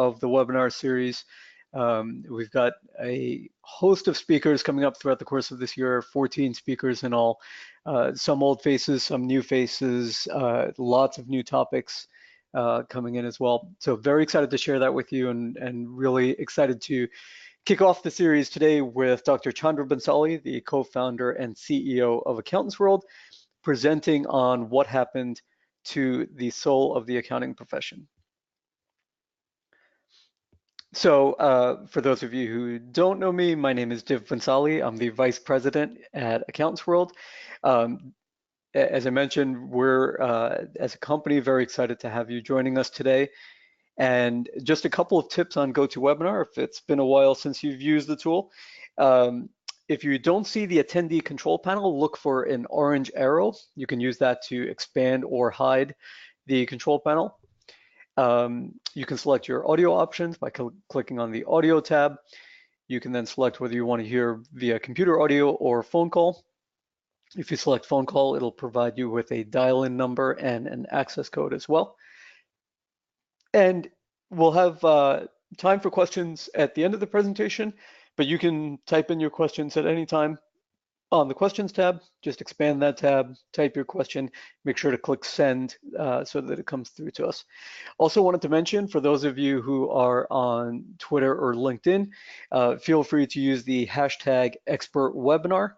of the webinar series. We've got a host of speakers coming up throughout the course of this year, 14 speakers in all, some old faces, some new faces, lots of new topics coming in as well. So very excited to share that with you, and really excited to kick off the series today with Dr. Chandra Bhansali, the co-founder and CEO of AccountantsWorld, presenting on what happened to the soul of the accounting profession. So for those of you who don't know me, my name is Div Bhansali. I'm the vice president at AccountantsWorld. As I mentioned, we're, as a company, very excited to have you joining us today. And just a couple of tips on GoToWebinar, if it's been a while since you've used the tool. If you don't see the attendee control panel, look for an orange arrow. You can use that to expand or hide the control panel. You can select your audio options by clicking on the audio tab. You can then select whether you want to hear via computer audio or phone call. If you select phone call, it'll provide you with a dial-in number and an access code as well. And we'll have time for questions at the end of the presentation, but you can type in your questions at any time on the questions tab. Just expand that tab, type your question, make sure to click send so that it comes through to us. Also wanted to mention, for those of you who are on Twitter or LinkedIn, feel free to use the hashtag #expertwebinar.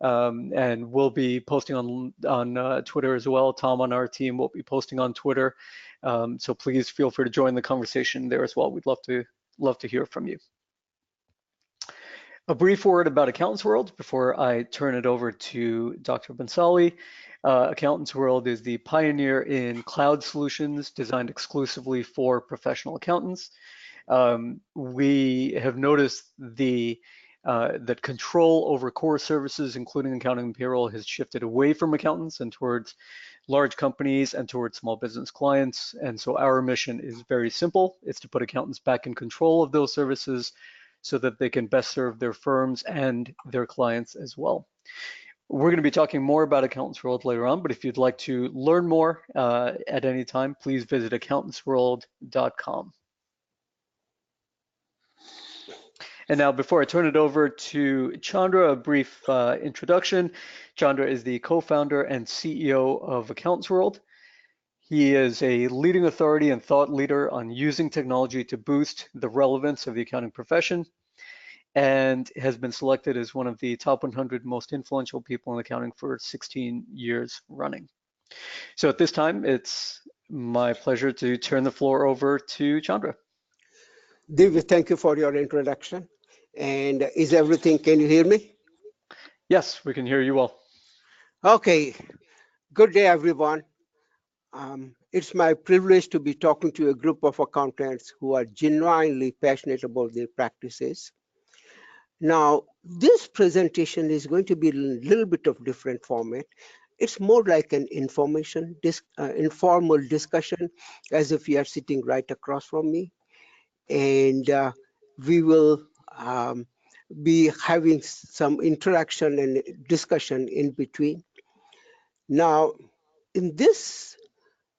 And we'll be posting on Twitter as well. Tom on our team will be posting on Twitter. So please feel free to join the conversation there as well. We'd love to hear from you. A brief word about AccountantsWorld before I turn it over to Dr. Bhansali. AccountantsWorld is the pioneer in cloud solutions designed exclusively for professional accountants. We have noticed that control over core services, including accounting and payroll, has shifted away from accountants and towards large companies and towards small business clients. And so our mission is very simple. It's to put accountants back in control of those services so that they can best serve their firms and their clients as well. We're going to be talking more about AccountantsWorld later on, but if you'd like to learn more at any time, please visit AccountantsWorld.com. And now, before I turn it over to Chandra, a brief introduction. Chandra is the co-founder and CEO of AccountantsWorld. He is a leading authority and thought leader on using technology to boost the relevance of the accounting profession, and has been selected as one of the top 100 most influential people in accounting for 16 years running. So at this time, it's my pleasure to turn the floor over to Chandra. Div, thank you for your introduction. And is everything, can you hear me? Yes, we can hear you well. Okay, good day, everyone. It's my privilege to be talking to a group of accountants who are genuinely passionate about their practices. Now, this presentation is going to be a little bit of different format. It's more like an informal discussion, as if you are sitting right across from me. And we will be having some interaction and discussion in between. Now, in this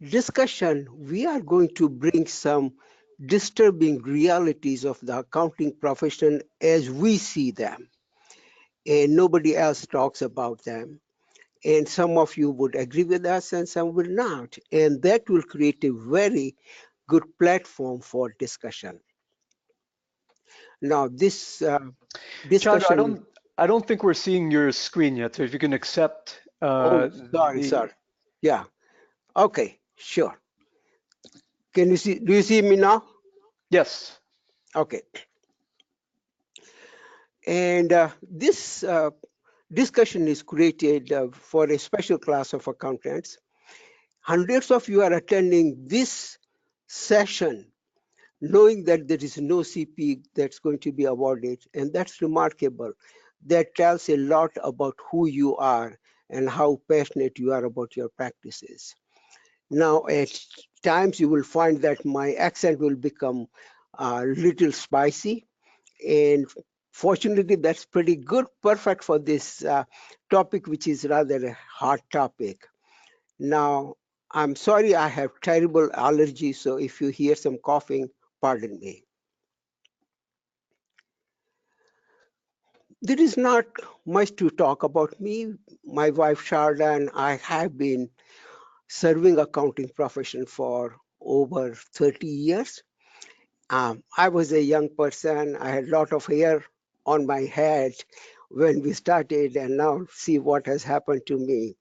discussion, we are going to bring some disturbing realities of the accounting profession as we see them, and nobody else talks about them. And some of you would agree with us and some will not, and that will create a very good platform for discussion. Now, this discussion. Chandra, I don't think we're seeing your screen yet. So if you can accept. Sorry. Yeah. Okay. Sure. Can you see? Do you see me now? Yes. Okay. And this discussion is created for a special class of accountants. Hundreds of you are attending this session knowing that there is no CP that's going to be awarded, and that's remarkable. That tells a lot about who you are and how passionate you are about your practices. Now, at times you will find that my accent will become a little spicy, and fortunately that's pretty good, perfect for this topic, which is rather a hard topic. Now, I'm sorry, I have terrible allergies, so if you hear some coughing, Pardon me. There is not much to talk about me. My wife Sharda and I have been serving accounting profession for over 30 years. I was a young person. I had a lot of hair on my head when we started, and now see what has happened to me.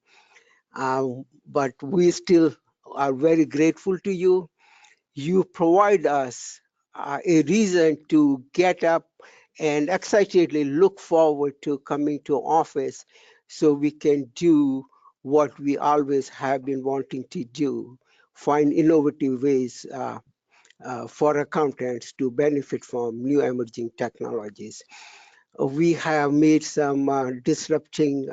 But we still are very grateful to you. You provide us a reason to get up and excitedly look forward to coming to office so we can do what we always have been wanting to do, find innovative ways for accountants to benefit from new emerging technologies. We have made some disrupting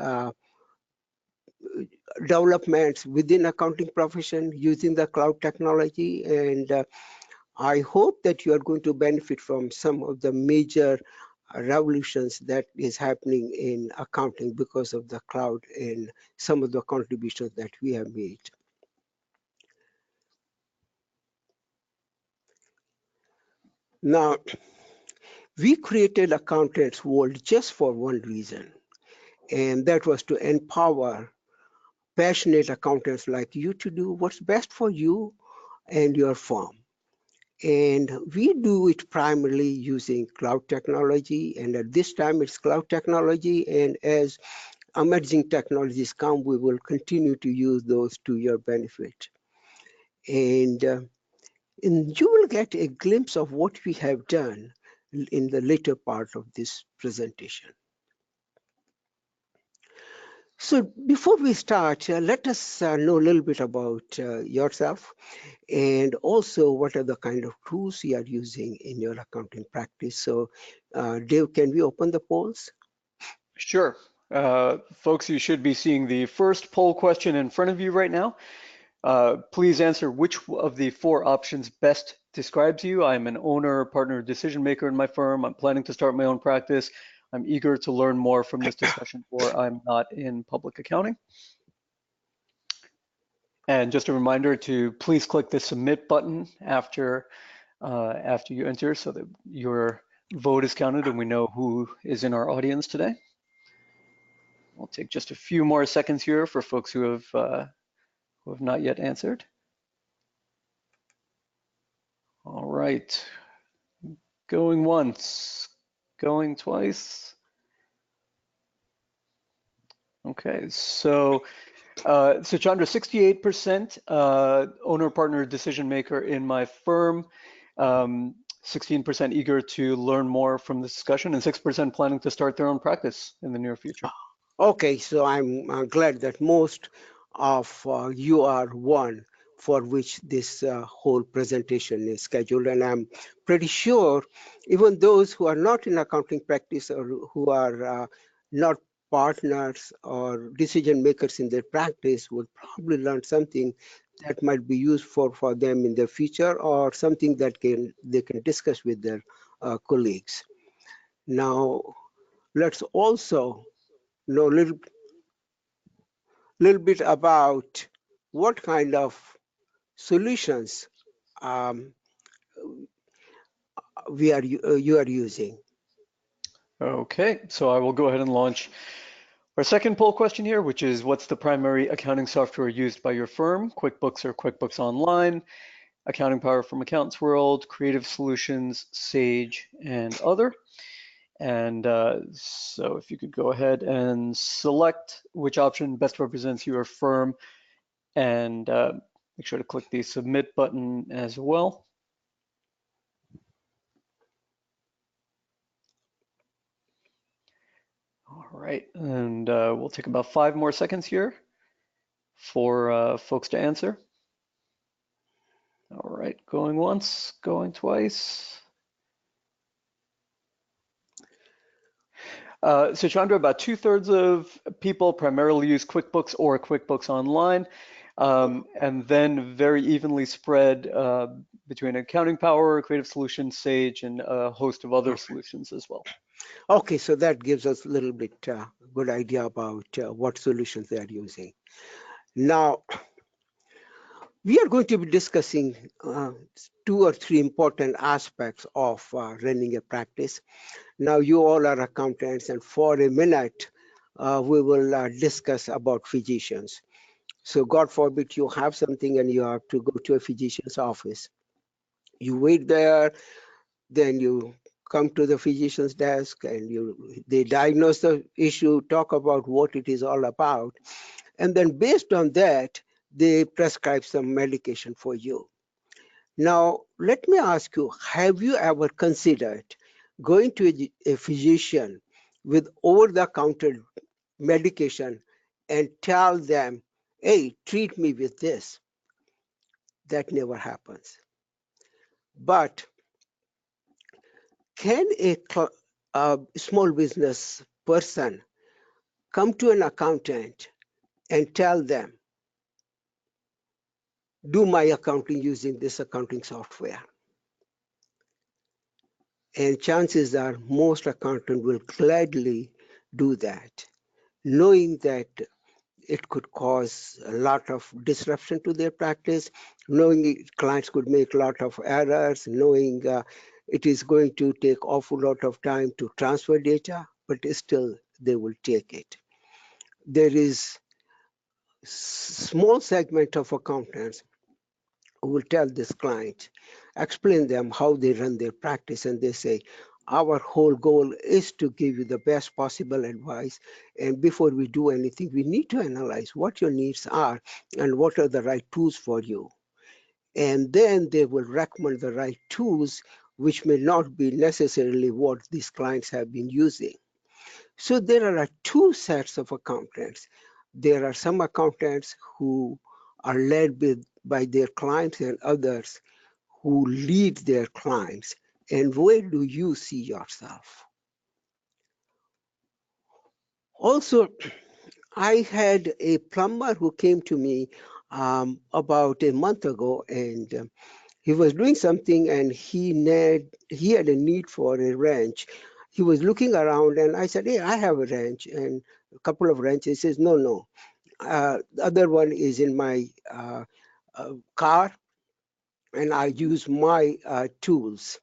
developments within accounting profession using the cloud technology, and I hope that you are going to benefit from some of the major revolutions that is happening in accounting because of the cloud and some of the contributions that we have made. Now, we created AccountantsWorld just for one reason, and that was to empower passionate accountants like you to do what's best for you and your firm. And we do it primarily using cloud technology. And at this time, it's cloud technology. And as emerging technologies come, we will continue to use those to your benefit. And you will get a glimpse of what we have done in the later part of this presentation. So before we start, let us know a little bit about yourself and also what are the kind of tools you are using in your accounting practice. So Dave, can we open the polls? Sure. Folks, you should be seeing the first poll question in front of you right now. Please answer which of the four options best describes you. I'm an owner, partner, decision maker in my firm. I'm planning to start my own practice. I'm eager to learn more from this discussion, or I'm not in public accounting. And just a reminder to please click the submit button after you enter so that your vote is counted and we know who is in our audience today. We'll take just a few more seconds here for folks who have not yet answered. All right, going once, going twice. Okay, so Chandra, 68% owner, partner, decision maker in my firm, 16% eager to learn more from this discussion, and 6% planning to start their own practice in the near future. Okay, so I'm glad that most of you are one for which this whole presentation is scheduled, and I'm pretty sure even those who are not in accounting practice or who are not partners or decision makers in their practice will probably learn something that might be useful for them in the future or something that they can discuss with their colleagues. Now, let's also know a little bit about what kind of solutions you are using. Okay, so I will go ahead and launch our second poll question here, which is what's the primary accounting software used by your firm? QuickBooks or QuickBooks Online, Accounting Power from AccountantsWorld, Creative Solutions, Sage, and other. And so if you could go ahead and select which option best represents your firm and make sure to click the submit button as well. All right, and we'll take about 5 more seconds here for folks to answer. All right, going once, going twice. So Chandra, about 2/3 of people primarily use QuickBooks or QuickBooks Online, and then very evenly spread between Accounting Power, Creative Solutions, Sage, and a host of other solutions as well. Okay, so that gives us a little bit good idea about what solutions they are using. Now, We are going to be discussing two or three important aspects of running a practice. Now, you all are accountants, and for a minute, we will discuss about physicians. So, God forbid you have something and you have to go to a physician's office. You wait there, then you come to the physician's desk, and they diagnose the issue, talk about what it is all about, and then based on that, they prescribe some medication for you. Now, let me ask you, have you ever considered going to a physician with over-the-counter medication and tell them, hey, treat me with this? That never happens. But can a small business person come to an accountant and tell them, do my accounting using this accounting software? And chances are most accountants will gladly do that, knowing that it could cause a lot of disruption to their practice, knowing clients could make a lot of errors, knowing it is going to take awful lot of time to transfer data, but still they will take it. There is small segment of accountants who will tell this client, explain them how they run their practice, and they say, our whole goal is to give you the best possible advice. And before we do anything, we need to analyze what your needs are and what are the right tools for you. And then they will recommend the right tools, which may not be necessarily what these clients have been using. So there are two sets of accountants. There are some accountants who are led by their clients and others who lead their clients. And where do you see yourself? Also, I had a plumber who came to me about a month ago, and he was doing something, and he had a need for a wrench. He was looking around, and I said, hey, I have a wrench and a couple of wrenches. He says, no, no. The other one is in my car, and I use my tools.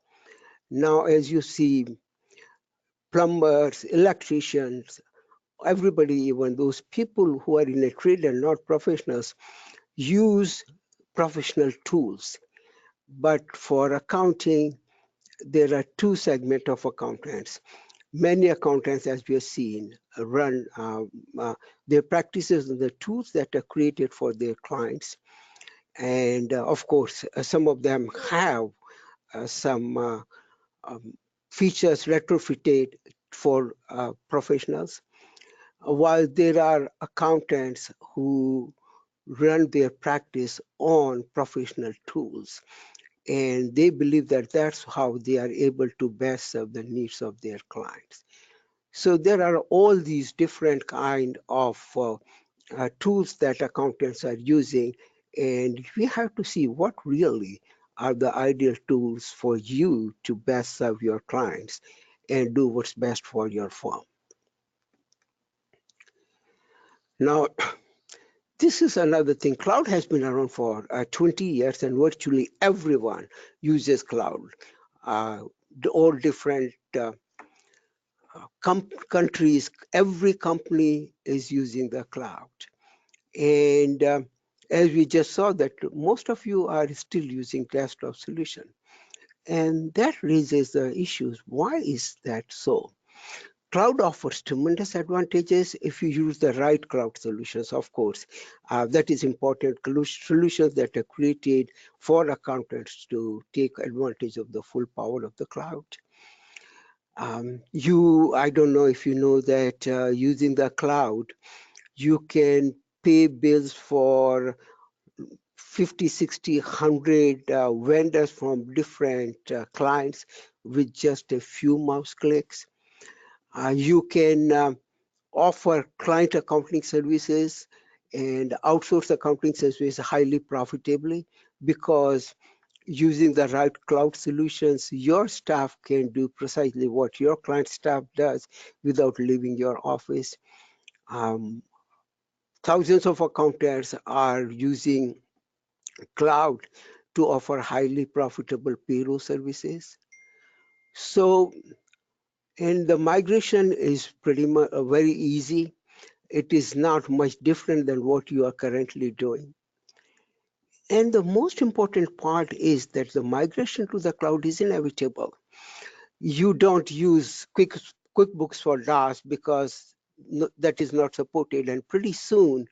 Now, as you see, plumbers, electricians, everybody, even those people who are in a trade and not professionals, use professional tools. But for accounting, there are two segments of accountants. Many accountants, as we have seen, run their practices on the tools that are created for their clients. And of course, some of them have some features retrofitted for professionals, while there are accountants who run their practice on professional tools. And they believe that that's how they are able to best serve the needs of their clients. So there are all these different kind of tools that accountants are using, and we have to see what really are the ideal tools for you to best serve your clients and do what's best for your firm. Now, this is another thing. Cloud has been around for 20 years, and virtually everyone uses cloud. All different countries, every company is using the cloud. And as we just saw that most of you are still using desktop solution. And that raises the issues. Why is that so? Cloud offers tremendous advantages if you use the right cloud solutions, of course. That is important. Solutions that are created for accountants to take advantage of the full power of the cloud. I don't know if you know that using the cloud, you can pay bills for 50, 60, 100 vendors from different clients with just a few mouse clicks. You can offer client accounting services and outsource accounting services highly profitably, because using the right cloud solutions, your staff can do precisely what your client staff does without leaving your office. Um, Thousands of accountants are using cloud to offer highly profitable payroll services. So, and the migration is pretty much very easy. It is not much different than what you are currently doing. And the most important part is that the migration to the cloud is inevitable. You don't use QuickBooks for DOS because that is not supported, and pretty soon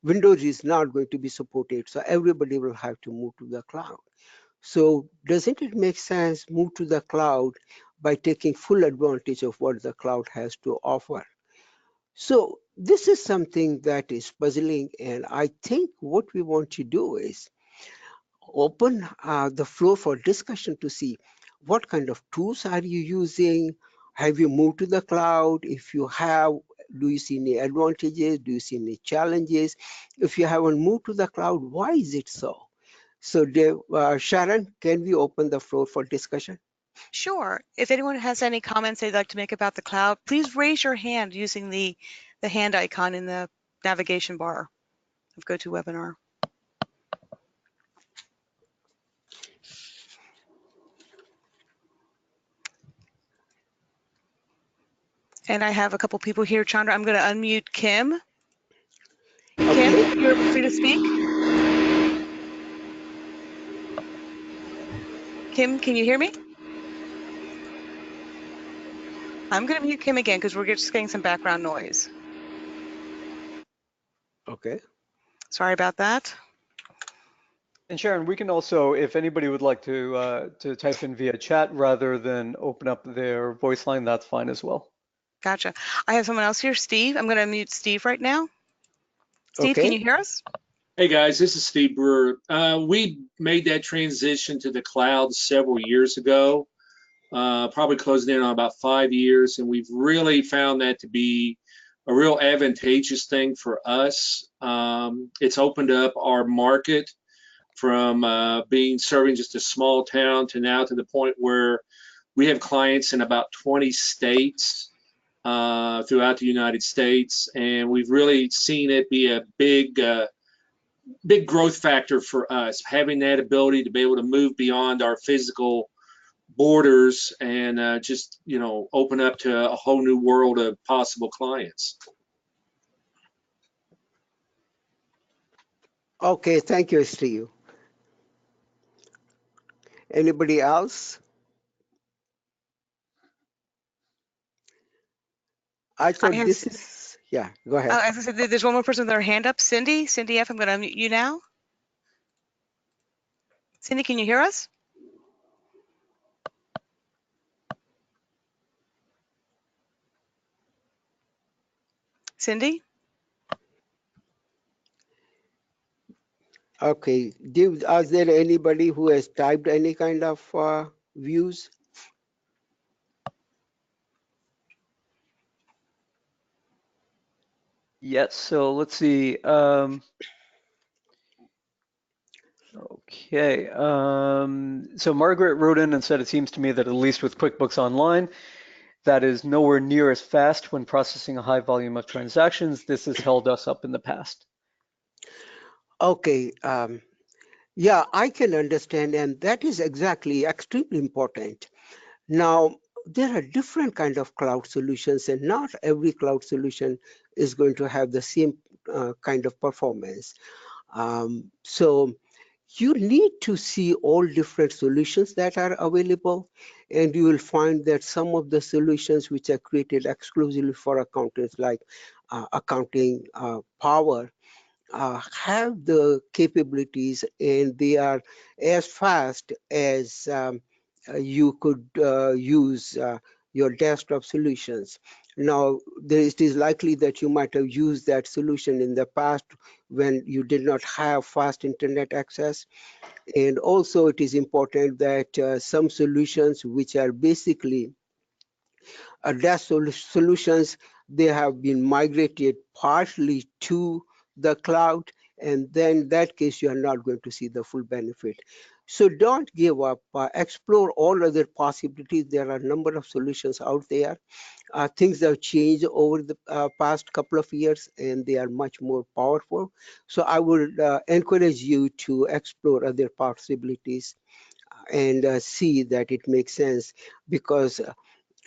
Windows is not going to be supported, so everybody will have to move to the cloud. So doesn't it make sense move to the cloud by taking full advantage of what the cloud has to offer? So this is something that is puzzling, and I think what we want to do is open the floor for discussion to see what kind of tools are you using? Have you moved to the cloud? If you have, do you see any advantages? Do you see any challenges? If you haven't moved to the cloud, why is it so? So Dave, Sharon, can we open the floor for discussion? Sure. If anyone has any comments they'd like to make about the cloud, please raise your hand using the hand icon in the navigation bar of GoToWebinar. And I have a couple people here. Chandra, I'm going to unmute Kim. Okay. Kim, you're free to speak. Kim, can you hear me? I'm going to mute Kim again because we're just getting some background noise. Okay. Sorry about that. And Sharon, we can also, if anybody would like to type in via chat rather than open up their voice line, that's fine as well. Gotcha. I have someone else here, Steve. I'm going to unmute Steve right now. Steve, Okay. can you hear us? Hey guys, this is Steve Brewer. We made that transition to the cloud several years ago, probably closing in on about 5 years, and we've really found that to be a real advantageous thing for us. It's opened up our market from serving just a small town to now to the point where we have clients in about 20 states throughout the United States, and we've really seen it be a big growth factor for us, having that ability to be able to move beyond our physical borders and just, open up to a whole new world of possible clients. Okay, thank you, Steve. Anybody else? I thought this is, yeah, go ahead. As I said, there's one more person with their hand up. Cindy F, I'm going to unmute you now. Cindy, can you hear us? Cindy? Okay, Dave, is there anybody who has typed any kind of views? Yes, so let's see. Okay, so Margaret wrote in and said, it seems to me that at least with QuickBooks Online, that is nowhere near as fast when processing a high volume of transactions. This has held us up in the past. Okay, yeah, I can understand, and that is exactly extremely important. Now, there are different kind of cloud solutions, and not every cloud solution is going to have the same kind of performance. So you need to see all different solutions that are available, and you will find that some of the solutions which are created exclusively for accountants, like Accounting Power, have the capabilities, and they are as fast as you could use your desktop solutions. Now, it is likely that you might have used that solution in the past when you did not have fast internet access. And also, it is important that some solutions which are basically solutions, they have been migrated partially to the cloud, and then in that case you are not going to see the full benefit. So don't give up. Explore all other possibilities. There are a number of solutions out there. Things have changed over the past couple of years, and they are much more powerful. So I would encourage you to explore other possibilities and see that it makes sense, because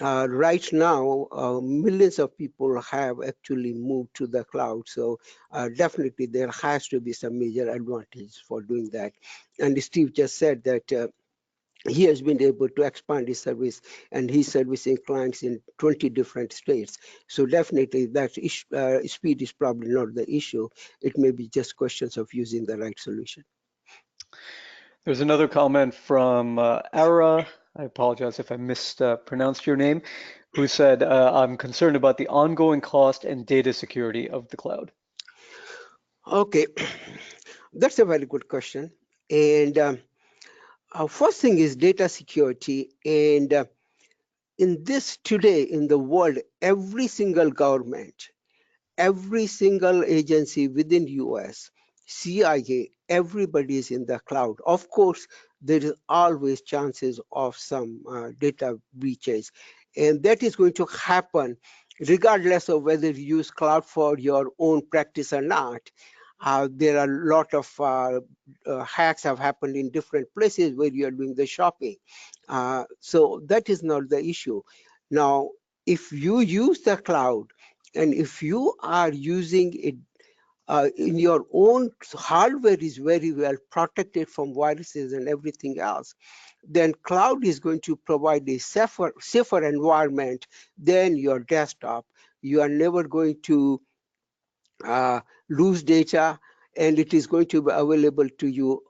right now, millions of people have actually moved to the cloud. So definitely there has to be some major advantage for doing that. And Steve just said that he has been able to expand his service, and he's servicing clients in 20 different states. So definitely that speed is probably not the issue. It may be just questions of using the right solution. There's another comment from Ara. I apologize if I mispronounced your name, who said, I'm concerned about the ongoing cost and data security of the cloud. Okay, that's a very good question. And first thing is data security. And in this today, in the world, every single government, every single agency within US, CIA, everybody is in the cloud. Of course, there is always chances of some data breaches, and that is going to happen regardless of whether you use cloud for your own practice or not. There are a lot of hacks have happened in different places where you are doing the shopping. So that is not the issue. Now, if you use the cloud, and if you are using it in your own hardware is very well protected from viruses and everything else, then cloud is going to provide a safer environment than your desktop. You are never going to lose data, and it is going to be available to you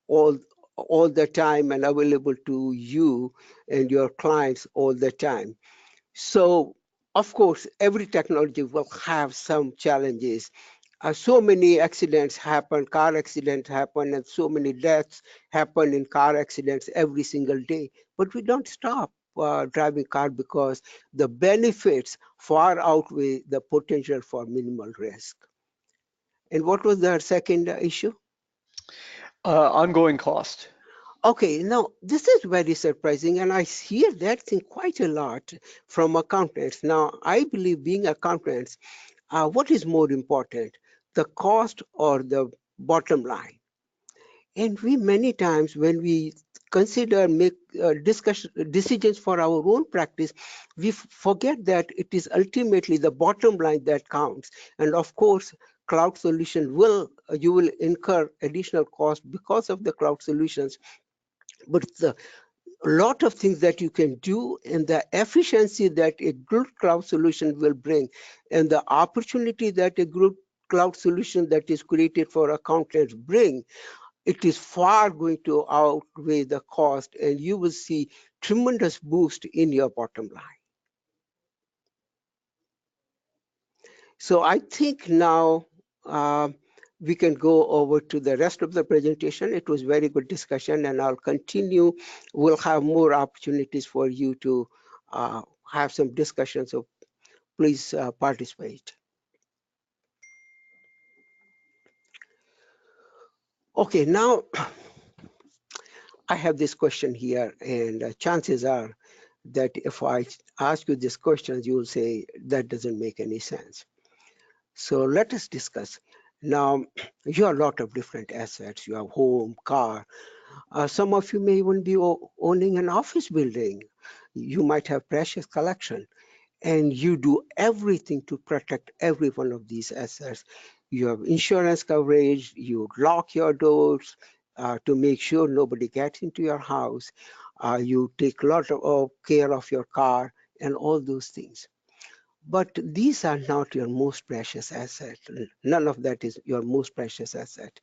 all the time, and available to you and your clients all the time. So, of course, every technology will have some challenges. So many accidents happen, car accidents happen, and so many deaths happen in car accidents every single day. But we don't stop driving car, because the benefits far outweigh the potential for minimal risk. And what was the second issue? Ongoing cost. Okay, now this is very surprising, and I hear that thing quite a lot from accountants. Now, I believe being accountants, what is more important, the cost or the bottom line? And we many times when we consider make decisions for our own practice, we forget that it is ultimately the bottom line that counts. And of course, cloud solution will you will incur additional cost because of the cloud solutions, but the a lot of things that you can do, and the efficiency that a good cloud solution will bring, and the opportunity that a good cloud solution that is created for accountants bring, it is far going to outweigh the cost, and you will see tremendous boost in your bottom line. So I think now we can go over to the rest of the presentation. It was very good discussion, and I'll continue. We'll have more opportunities for you to have some discussion, so please participate. Okay, now I have this question here, and chances are that if I ask you these questions, you will say that doesn't make any sense. So let us discuss. Now, you have a lot of different assets. You have home, car. Some of you may even be owning an office building. You might have precious collection, and you do everything to protect every one of these assets. You have insurance coverage, you lock your doors to make sure nobody gets into your house. You take a lot of care of your car and all those things. But these are not your most precious asset. None of that is your most precious asset.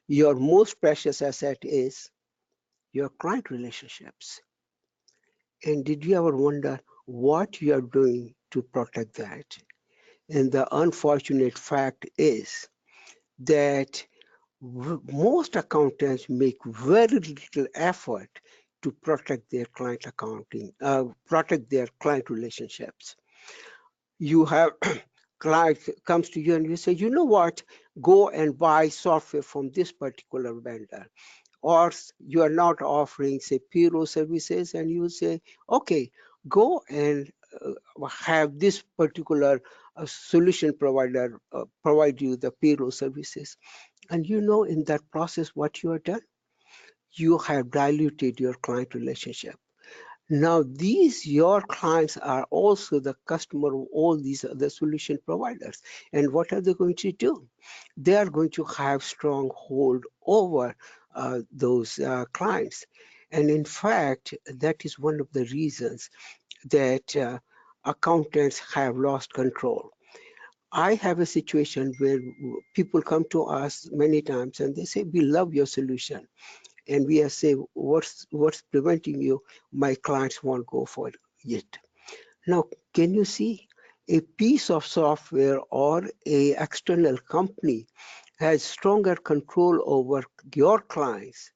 Your most precious asset is your client relationships. And did you ever wonder what you are doing to protect that? And the unfortunate fact is that most accountants make very little effort to protect their client protect their client relationships. You have client comes to you and you say, you know what, go and buy software from this particular vendor. Or you are not offering, say, payroll services, and you say, okay, go and have this particular solution provider provide you the payroll services. And you know, in that process, what you have done? You have diluted your client relationship. Now, these your clients are also the customer of all these other solution providers. And what are they going to do? They are going to have strong hold over those clients. And in fact, that is one of the reasons that accountants have lost control. I have a situation where people come to us many times and they say, we love your solution. And we are saying, what's preventing you? My clients won't go for it. Now, can you see a piece of software or a external company has stronger control over your clients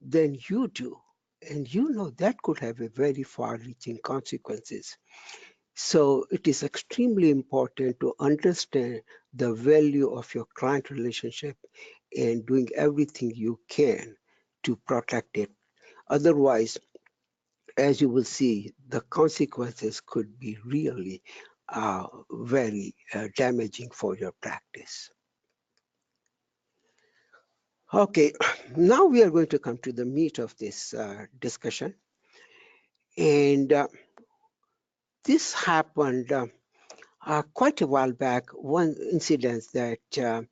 than you do? And you know that could have a very far-reaching consequences. So it is extremely important to understand the value of your client relationship and doing everything you can to protect it. Otherwise, as you will see, the consequences could be really very damaging for your practice. Okay, now we are going to come to the meat of this discussion. And this happened quite a while back, one incident that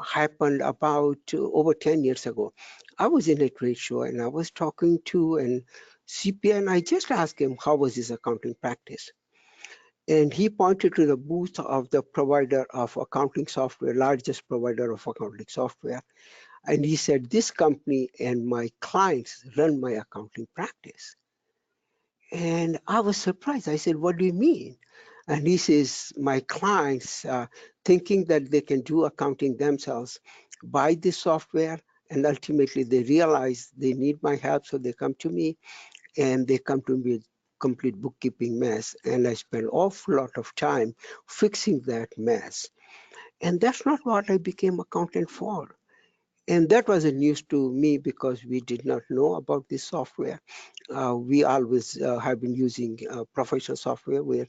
happened about over 10 years ago. I was in a trade show and I was talking to an CPA and I just asked him how was his accounting practice. And he pointed to the booth of the provider of accounting software, largest provider of accounting software. And he said, this company and my clients run my accounting practice. And I was surprised. I said, what do you mean? And he says, my clients, thinking that they can do accounting themselves, buy this software, and ultimately they realize they need my help, so they come to me, and they come to me with complete bookkeeping mess, and I spend an awful lot of time fixing that mess. And that's not what I became accountant for. And that was a news to me because we did not know about this software. We always have been using professional software where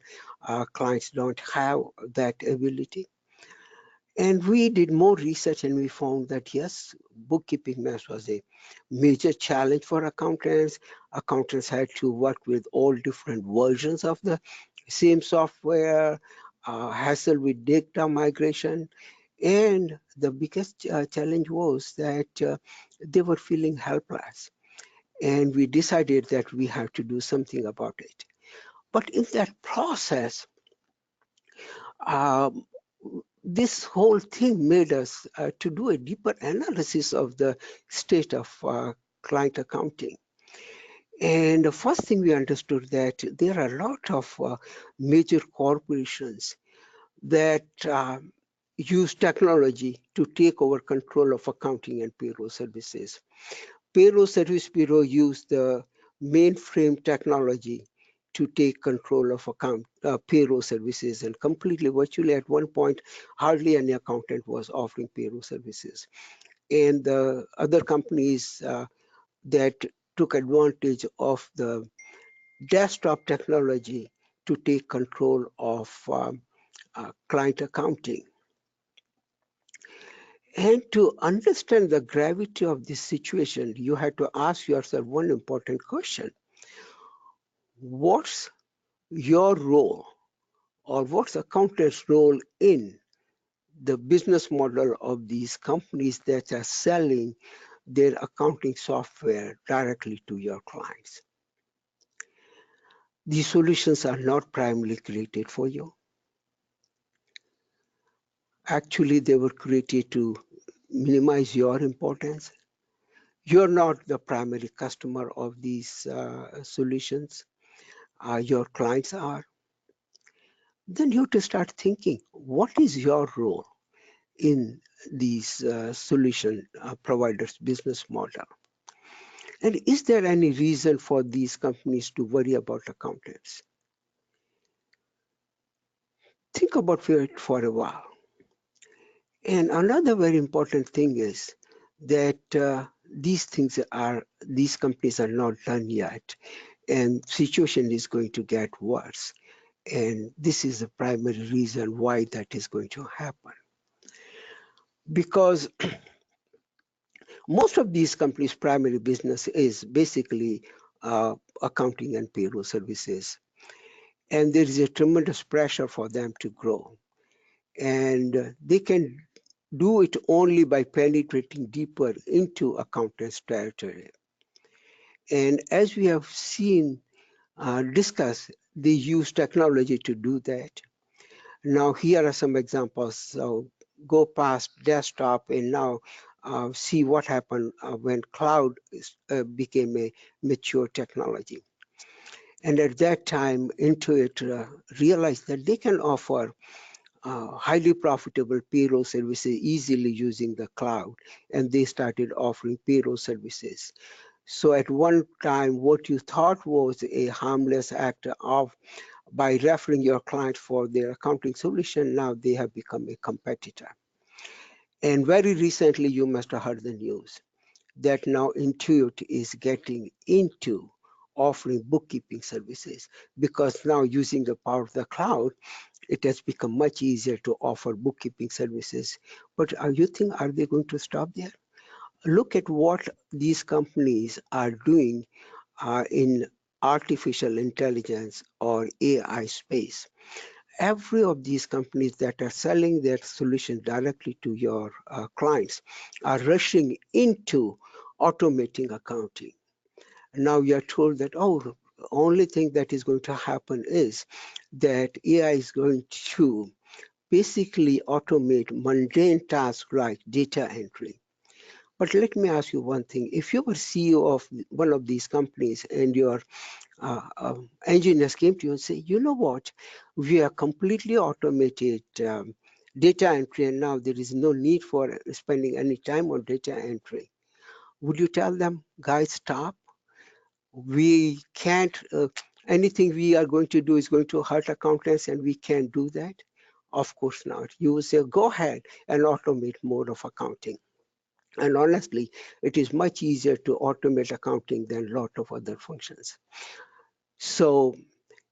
clients don't have that ability. And we did more research and we found that yes, bookkeeping mess was a major challenge for accountants. Accountants had to work with all different versions of the same software, hassle with data migration. And the biggest challenge was that they were feeling helpless. And we decided that we have to do something about it. But in that process, um, this whole thing made us to do a deeper analysis of the state of client accounting. And the first thing we understood that there are a lot of major corporations that use technology to take over control of accounting and payroll services. Payroll Service Bureau used the mainframe technology to take control of payroll services, and completely virtually at one point, hardly any accountant was offering payroll services. And the other companies that took advantage of the desktop technology to take control of client accounting. And to understand the gravity of this situation, you have to ask yourself one important question. What's your role, or what's accountant's role in the business model of these companies that are selling their accounting software directly to your clients? These solutions are not primarily created for you. Actually, they were created to minimize your importance. You're not the primary customer of these solutions. Your clients are. Then you have to start thinking, what is your role in these solution providers' business model? And is there any reason for these companies to worry about accountants? Think about it for a while. And another very important thing is that these companies are not done yet, and situation is going to get worse. And this is the primary reason why that is going to happen. Because most of these companies' primary business is basically accounting and payroll services. And there is a tremendous pressure for them to grow. And they can do it only by penetrating deeper into accountants' territory. And as we have seen, discussed, they use technology to do that. Now, here are some examples. So go past desktop and now see what happened when cloud became a mature technology. And at that time, Intuit realized that they can offer highly profitable payroll services easily using the cloud, and they started offering payroll services. So at one time, what you thought was a harmless act of by referring your client for their accounting solution, now they have become a competitor. And very recently, you must have heard the news that now Intuit is getting into offering bookkeeping services, because now using the power of the cloud, it has become much easier to offer bookkeeping services. But you think, are they going to stop there? Look at what these companies are doing in artificial intelligence or AI space. Every of these companies that are selling their solutions directly to your clients are rushing into automating accounting. Now you're told that, oh, the only thing that is going to happen is that AI is going to basically automate mundane tasks like data entry. But let me ask you one thing. If you were CEO of one of these companies and your engineers came to you and say, you know what, we are completely automated data entry, and now there is no need for spending any time on data entry, would you tell them, guys, stop? We can't, anything we are going to do is going to hurt accountants and we can't do that? Of course not. You will say, go ahead and automate more of accounting. And honestly, it is much easier to automate accounting than a lot of other functions. So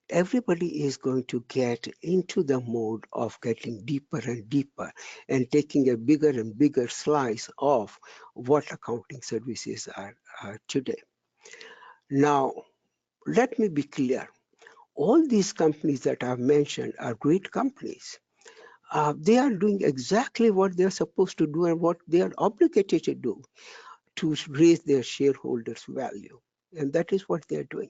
everybody is going to get into the mode of getting deeper and deeper and taking a bigger and bigger slice of what accounting services are today. Now, let me be clear. All these companies that I've mentioned are great companies. They are doing exactly what they're supposed to do and what they are obligated to do to raise their shareholders' value. And that is what they're doing.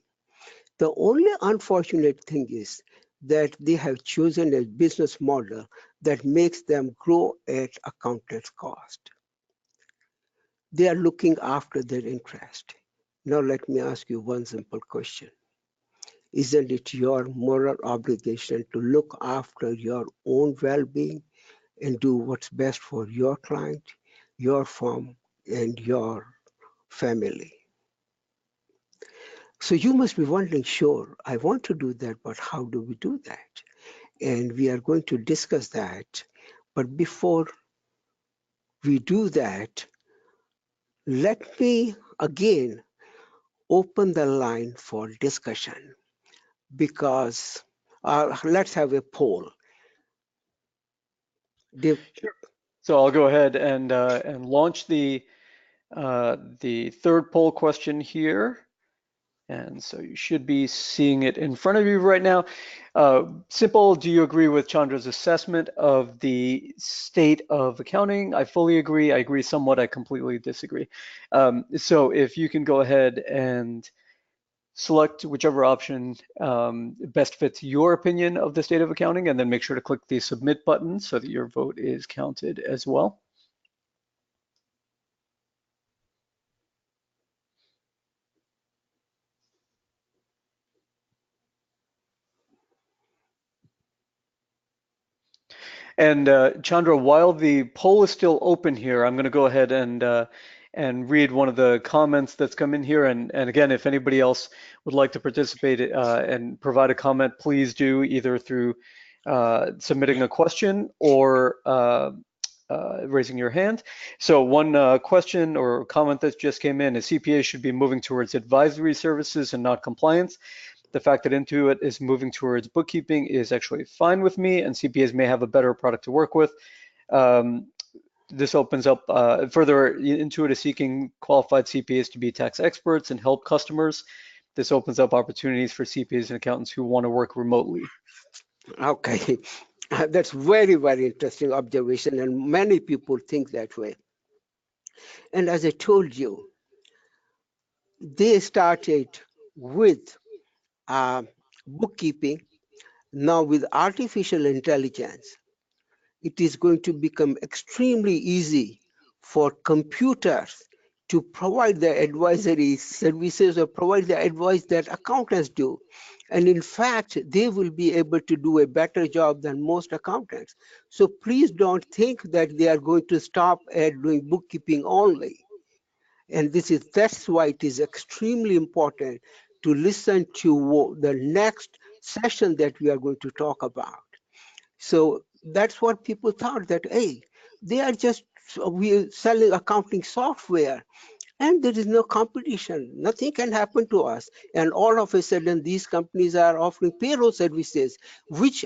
The only unfortunate thing is that they have chosen a business model that makes them grow at accountant's cost. They are looking after their interest. Now let me ask you one simple question. Isn't it your moral obligation to look after your own well-being and do what's best for your client, your firm, and your family? So you must be wondering, sure, I want to do that, but how do we do that? And we are going to discuss that. But before we do that, let me again open the line for discussion, because let's have a poll. Sure. So I'll go ahead and launch the third poll question here. And so you should be seeing it in front of you right now. Simple, do you agree with Chandra's assessment of the state of accounting? I fully agree. I agree somewhat. I completely disagree. So if you can go ahead and select whichever option best fits your opinion of the state of accounting, and then make sure to click the submit button so that your vote is counted as well. And Chandra, while the poll is still open here, I'm going to go ahead and read one of the comments that's come in here. And again, if anybody else would like to participate and provide a comment, please do, either through submitting a question or raising your hand. So one question or comment that just came in is CPAs should be moving towards advisory services and not compliance. The fact that Intuit is moving towards bookkeeping is actually fine with me, and CPAs may have a better product to work with. This opens up further. Intuit is seeking qualified CPAs to be tax experts and help customers. This opens up opportunities for CPAs and accountants who want to work remotely. Okay, that's very, very interesting observation, and many people think that way. And as I told you, they started with bookkeeping. Now with artificial intelligence, it is going to become extremely easy for computers to provide the advisory services or provide the advice that accountants do. And in fact, they will be able to do a better job than most accountants. So please don't think that they are going to stop at doing bookkeeping only. And that's why it is extremely important to listen to the next session that we are going to talk about. So that's what people thought, that, hey, they are just we selling accounting software and there is no competition. Nothing can happen to us. And all of a sudden, these companies are offering payroll services, which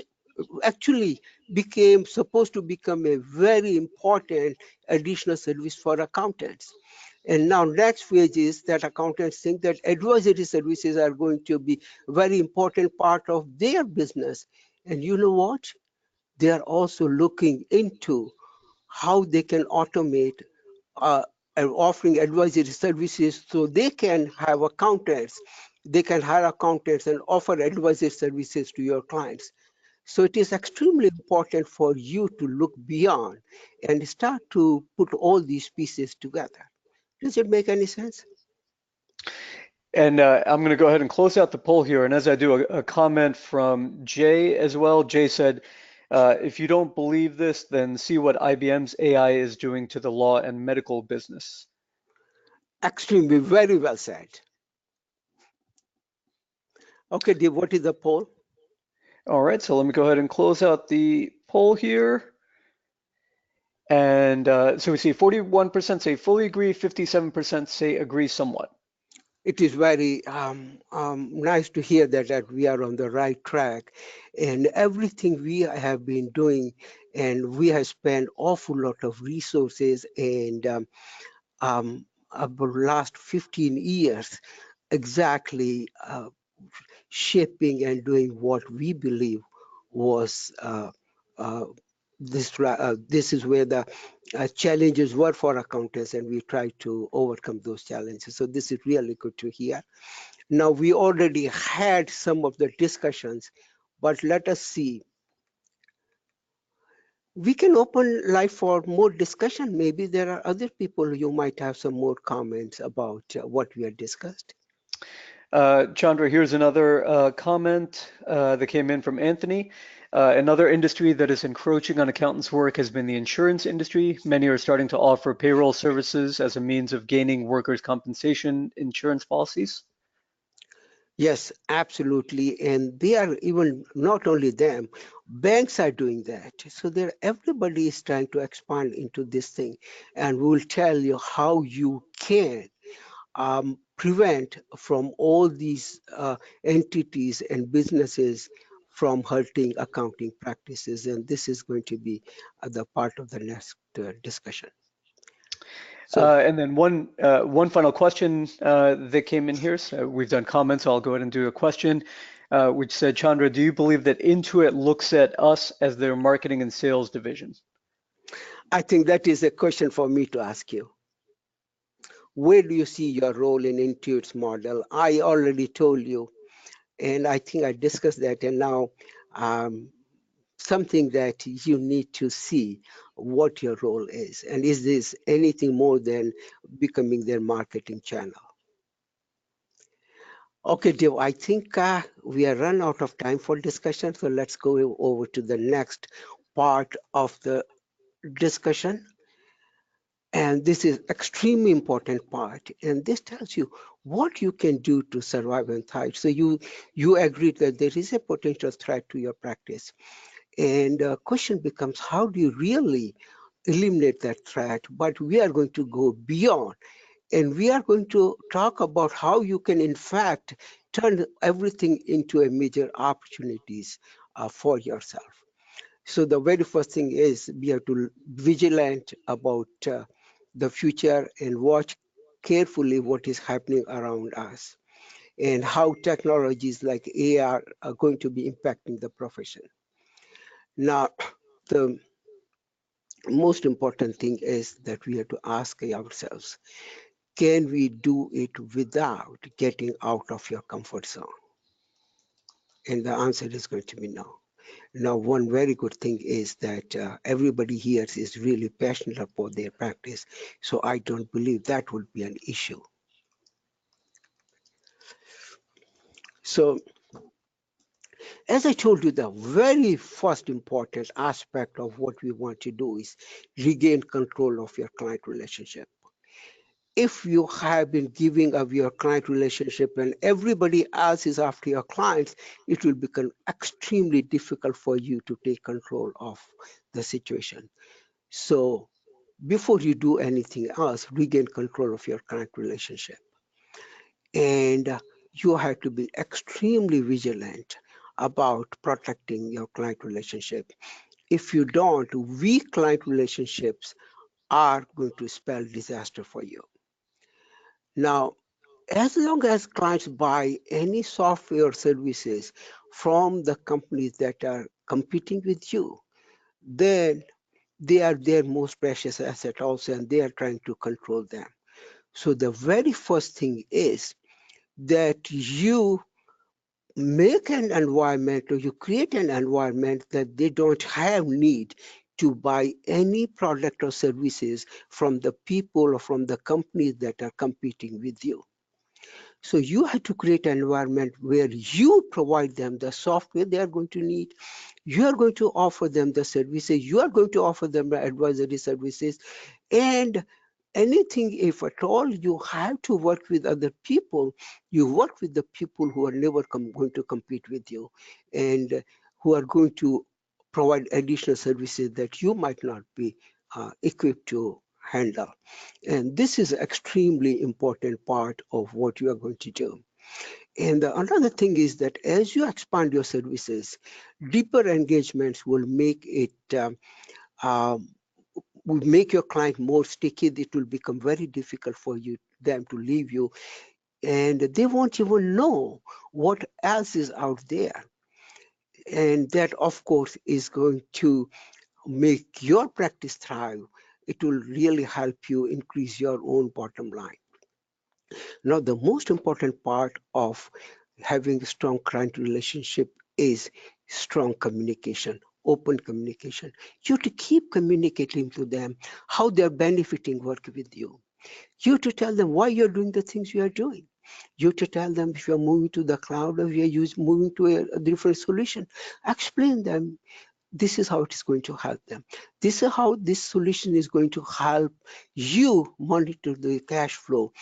actually became supposed to become a very important additional service for accountants. And now next phase is that accountants think that advisory services are going to be a very important part of their business. And you know what? They are also looking into how they can automate and offering advisory services so they can have accountants, they can hire accountants and offer advisory services to your clients. So it is extremely important for you to look beyond and start to put all these pieces together. Does it make any sense? And I'm going to go ahead and close out the poll here. And as I do, a comment from Jay as well. Jay said, if you don't believe this, then see what IBM's AI is doing to the law and medical business. Extremely, very well said. Okay, Dave, what is the poll? All right, so let me go ahead and close out the poll here. And so we see 41% say fully agree, 57% say agree somewhat. It is very nice to hear that we are on the right track, and everything we have been doing, and we have spent awful lot of resources and about last 15 years exactly shaping and doing what we believe was this is where the challenges were for accountants, and we try to overcome those challenges. So this is really good to hear. Now, we already had some of the discussions, but let us see. We can open live for more discussion. Maybe there are other people you might have some more comments about what we have discussed. Chandra, here's another comment that came in from Anthony. Another industry that is encroaching on accountants' work has been the insurance industry. Many are starting to offer payroll services as a means of gaining workers' compensation insurance policies. Yes, absolutely. And they are even not only them, banks are doing that. So everybody is trying to expand into this thing. And we'll tell you how you can prevent from all these entities and businesses from hurting accounting practices. And this is going to be the part of the next discussion. So, And then one final question that came in here. So we've done comments, so I'll go ahead and do a question, which said, Chandra, do you believe that Intuit looks at us as their marketing and sales division? I think that is a question for me to ask you. Where do you see your role in Intuit's model? I already told you, and I think I discussed that, and now something that you need to see what your role is. And is this anything more than becoming their marketing channel? Okay, Dave, I think we are run out of time for discussion, so let's go over to the next part of the discussion. And this is extremely important part. And this tells you what you can do to survive and thrive. So you agreed that there is a potential threat to your practice. And the question becomes, how do you really eliminate that threat, but we are going to go beyond. And we are going to talk about how you can, in fact, turn everything into a major opportunities for yourself. So the very first thing is we have to vigilant about the future and watch carefully what is happening around us and how technologies like AI are going to be impacting the profession. Now, the most important thing is that we have to ask ourselves, can we do it without getting out of your comfort zone? And the answer is going to be no. Now, one very good thing is that everybody here is really passionate about their practice, so I don't believe that would be an issue. So, as I told you, the very first important aspect of what we want to do is regain control of your client relationship. If you have been giving of your client relationship and everybody else is after your clients, it will become extremely difficult for you to take control of the situation. So before you do anything else, regain control of your client relationship. And you have to be extremely vigilant about protecting your client relationship. If you don't, weak client relationships are going to spell disaster for you. Now, as long as clients buy any software services from the companies that are competing with you, then they are their most precious asset also, and they are trying to control them. So the very first thing is that you make an environment or you create an environment that they don't have need to buy any product or services from the people or from the companies that are competing with you. So you have to create an environment where you provide them the software they are going to need. You are going to offer them the services. You are going to offer them the advisory services. And anything, if at all, you have to work with other people, you work with the people who are never going to compete with you and who are going to provide additional services that you might not be equipped to handle. And this is extremely important part of what you are going to do. And another thing is that as you expand your services, deeper engagements will make it um, will make your client more sticky. It will become very difficult for them to leave you, and they won't even know what else is out there. And that, of course, is going to make your practice thrive. It will really help you increase your own bottom line. Now, the most important part of having a strong client relationship is strong communication, open communication. You have to keep communicating to them how they're benefiting work with you. You have to tell them why you're doing the things you are doing. You have to tell them if you're moving to the cloud or you're moving to a different solution. Explain them this is how it is going to help them. This is how this solution is going to help you monitor the cash flow,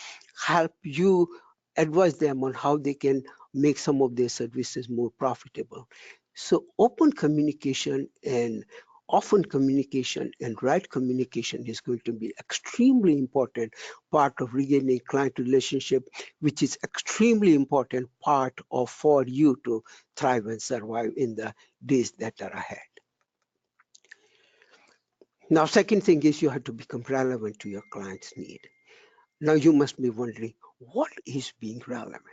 help you advise them on how they can make some of their services more profitable. So open communication and often communication and right communication is going to be extremely important part of regaining client relationship, which is extremely important part of for you to thrive and survive in the days that are ahead. Now, second thing is you have to become relevant to your client's need. Now you must be wondering, what is being relevant?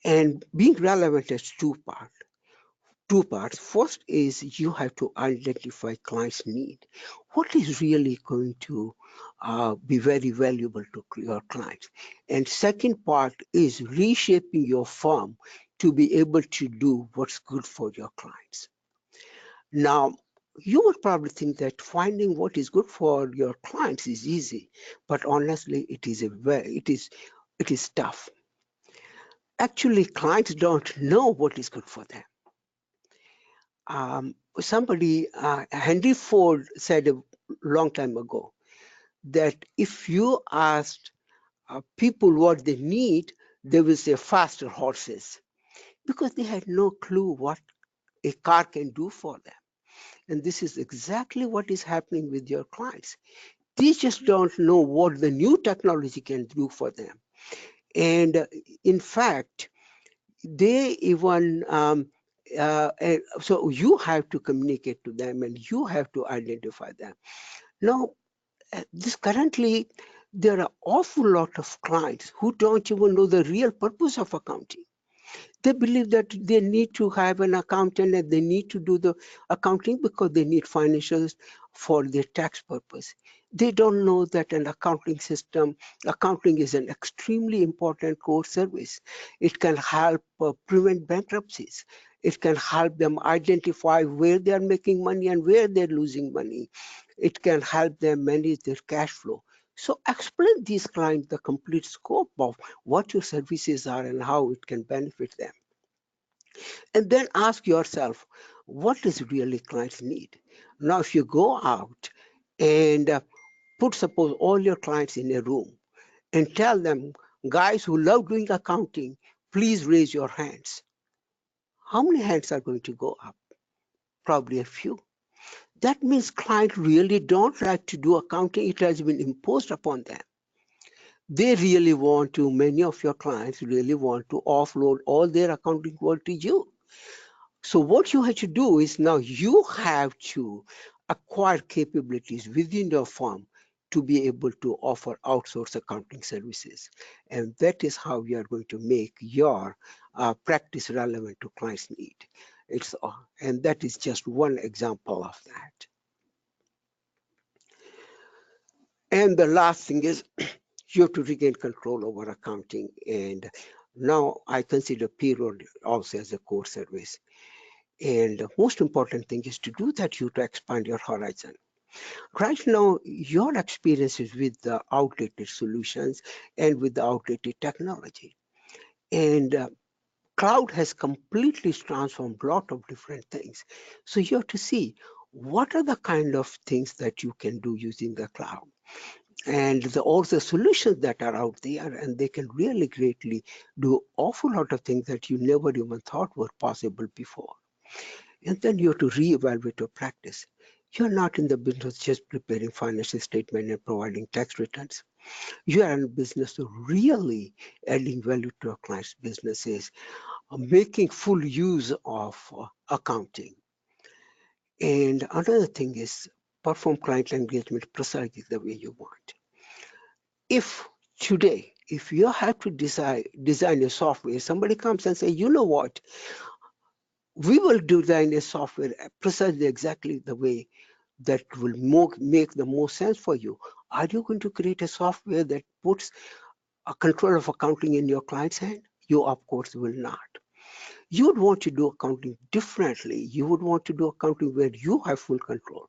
And being relevant has two parts. Two parts. First is you have to identify client's need. What is really going to be very valuable to your clients? And second part is reshaping your firm to be able to do what's good for your clients. Now, you would probably think that finding what is good for your clients is easy, but honestly, it is tough. Actually, clients don't know what is good for them. Henry Ford said a long time ago that if you asked people what they need, they will say faster horses because they had no clue what a car can do for them. And this is exactly what is happening with your clients. They just don't know what the new technology can do for them. And in fact, they even, so you have to communicate to them and you have to identify them. Now, this currently, there are awful lot of clients who don't even know the real purpose of accounting. They believe that they need to have an accountant and they need to do the accounting because they need financials for their tax purpose. They don't know that an accounting system, accounting is an extremely important core service. It can help prevent bankruptcies. It can help them identify where they are making money and where they're losing money. It can help them manage their cash flow. So explain these clients the complete scope of what your services are and how it can benefit them. And then ask yourself, what does really clients need? Now, if you go out and put suppose all your clients in a room and tell them, guys who love doing accounting, please raise your hands. How many hands are going to go up? Probably a few. That means clients really don't like to do accounting. It has been imposed upon them. They really want to, many of your clients really want to offload all their accounting work to you. So what you have to do is now you have to acquire capabilities within your firm to be able to offer outsource accounting services. And that is how you are going to make your practice relevant to clients' need. And that is just one example of that. And the last thing is you have to regain control over accounting. And now I consider payroll also as a core service. And the most important thing is to do that, you to expand your horizon. Right now, your experiences with the outdated solutions and with the outdated technology. And cloud has completely transformed a lot of different things. So you have to see what are the kind of things that you can do using the cloud. And all the solutions that are out there, and they can really greatly do awful lot of things that you never even thought were possible before. And then you have to reevaluate your practice. You're not in the business just preparing financial statement and providing tax returns. You are in business of really adding value to your clients' businesses, making full use of accounting. And another thing is perform client engagement precisely the way you want. If today, if you have to design a software, somebody comes and say, you know what, we will design a software precisely exactly the way that will make the most sense for you. Are you going to create a software that puts a control of accounting in your client's hand? You, of course, will not. You would want to do accounting differently. You would want to do accounting where you have full control.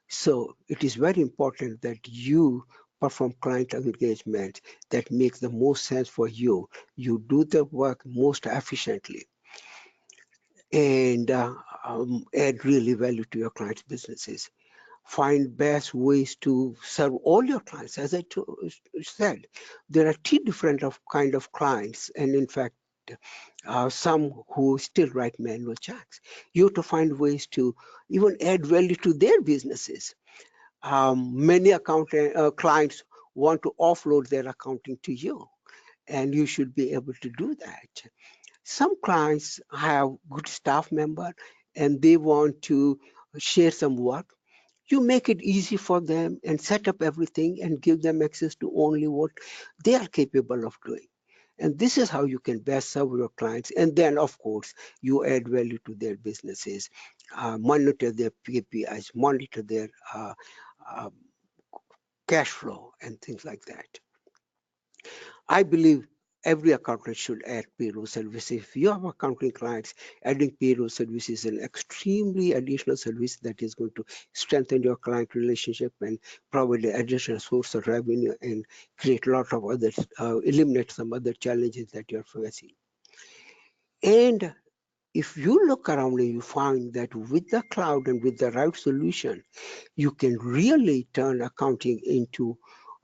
So it is very important that you perform client engagement that makes the most sense for you. You do the work most efficiently and add really value to your clients' businesses. Find best ways to serve all your clients. As I said, there are three different kind of clients, and in fact, some who still write manual checks. You have to find ways to even add value to their businesses. Many clients want to offload their accounting to you, and you should be able to do that. Some clients have good staff member and they want to share some work. You make it easy for them and set up everything and give them access to only what they are capable of doing. And this is how you can best serve your clients. And then, of course, you add value to their businesses, monitor their KPIs, monitor their uh, cash flow and things like that. I believe every accountant should add payroll services. If you have accounting clients, adding payroll services is an extremely additional service that is going to strengthen your client relationship and provide an additional source of revenue and create a lot of other, eliminate some other challenges that you're facing. And if you look around and you find that with the cloud and with the right solution, you can really turn accounting into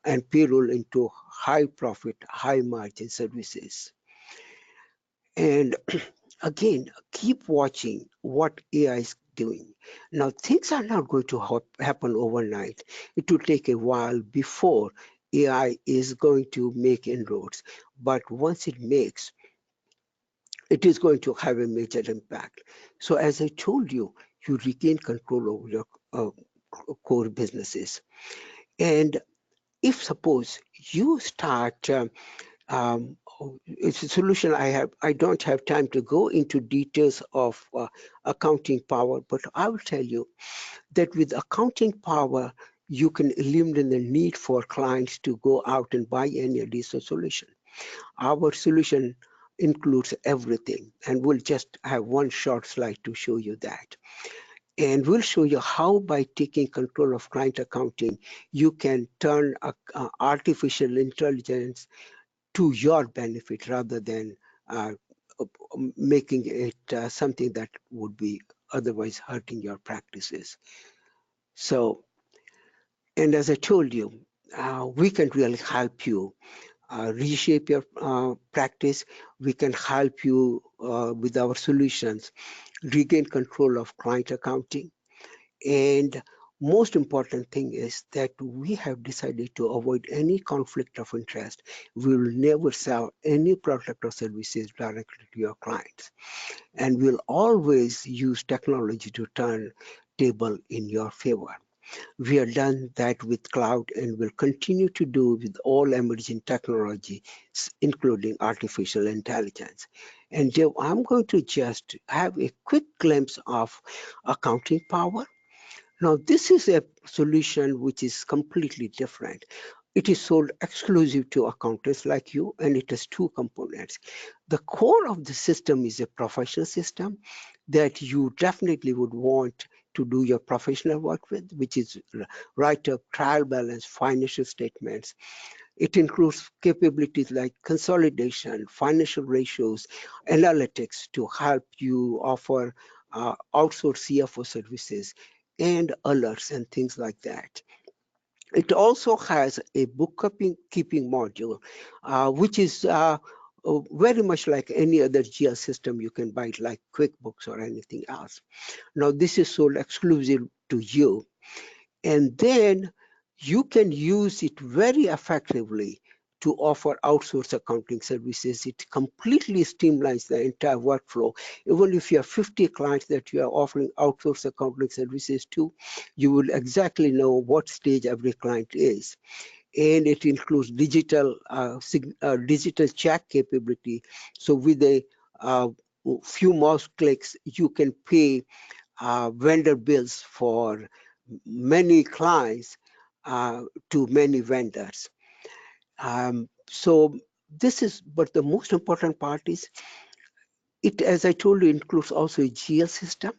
and payroll into high profit, high margin services. And again, keep watching what AI is doing. Now, things are not going to happen overnight. It will take a while before AI is going to make inroads. But once it makes, it is going to have a major impact. So as I told you, you regain control over your core businesses. And if suppose you start it's a solution I don't have time to go into details of accounting power, but I will tell you that with accounting power, you can eliminate the need for clients to go out and buy any additional solution. Our solution includes everything, and we'll just have one short slide to show you that. And we'll show you how by taking control of client accounting, you can turn artificial intelligence to your benefit rather than making it something that would be otherwise hurting your practices. So, and as I told you, we can really help you reshape your practice. We can help you with our solutions, regain control of client accounting. And most important thing is that we have decided to avoid any conflict of interest. We will never sell any product or services directly to your clients. And we'll always use technology to turn table in your favor. We have done that with cloud and will continue to do with all emerging technology, including artificial intelligence. And Joe, I'm going to just have a quick glimpse of accounting power. Now, this is a solution which is completely different. It is sold exclusive to accountants like you, and it has two components. The core of the system is a professional system that you definitely would want to do your professional work with, which is write up trial balance, financial statements. It includes capabilities like consolidation, financial ratios, analytics to help you offer outsource CFO services and alerts and things like that. It also has a bookkeeping module, which is very much like any other GL system you can buy, like QuickBooks or anything else. Now, this is sold exclusive to you. And then you can use it very effectively to offer outsource accounting services. It completely streamlines the entire workflow. Even if you have 50 clients that you are offering outsource accounting services to, you will exactly know what stage every client is. And it includes digital check capability. So with a few mouse clicks, you can pay vendor bills for many clients to many vendors. So this is, but the most important part is it, as I told you, includes also a GL system.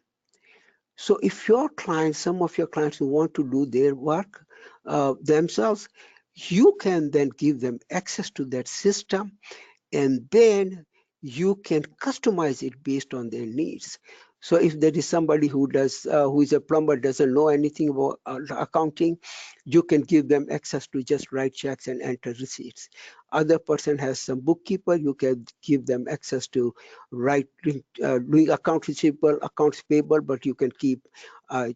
So if your clients, some of your clients who want to do their work themselves, you can then give them access to that system, and then you can customize it based on their needs. So if there is somebody who is a plumber, doesn't know anything about accounting, you can give them access to just write checks and enter receipts. Other person has some bookkeeper, you can give them access to doing accounts receivable, accounts payable, but you can keep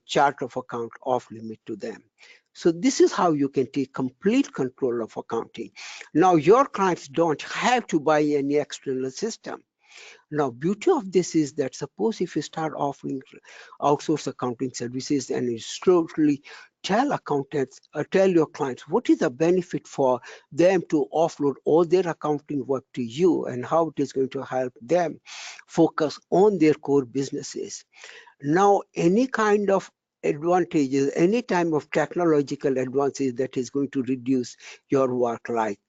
chart of account off limit to them. So this is how you can take complete control of accounting. Now, your clients don't have to buy any external system. Now, beauty of this is that suppose if you start offering outsource accounting services and you slowly tell accountants, tell your clients what is the benefit for them to offload all their accounting work to you and how it is going to help them focus on their core businesses. Now, any kind of advantages, any time of technological advances that is going to reduce your work, like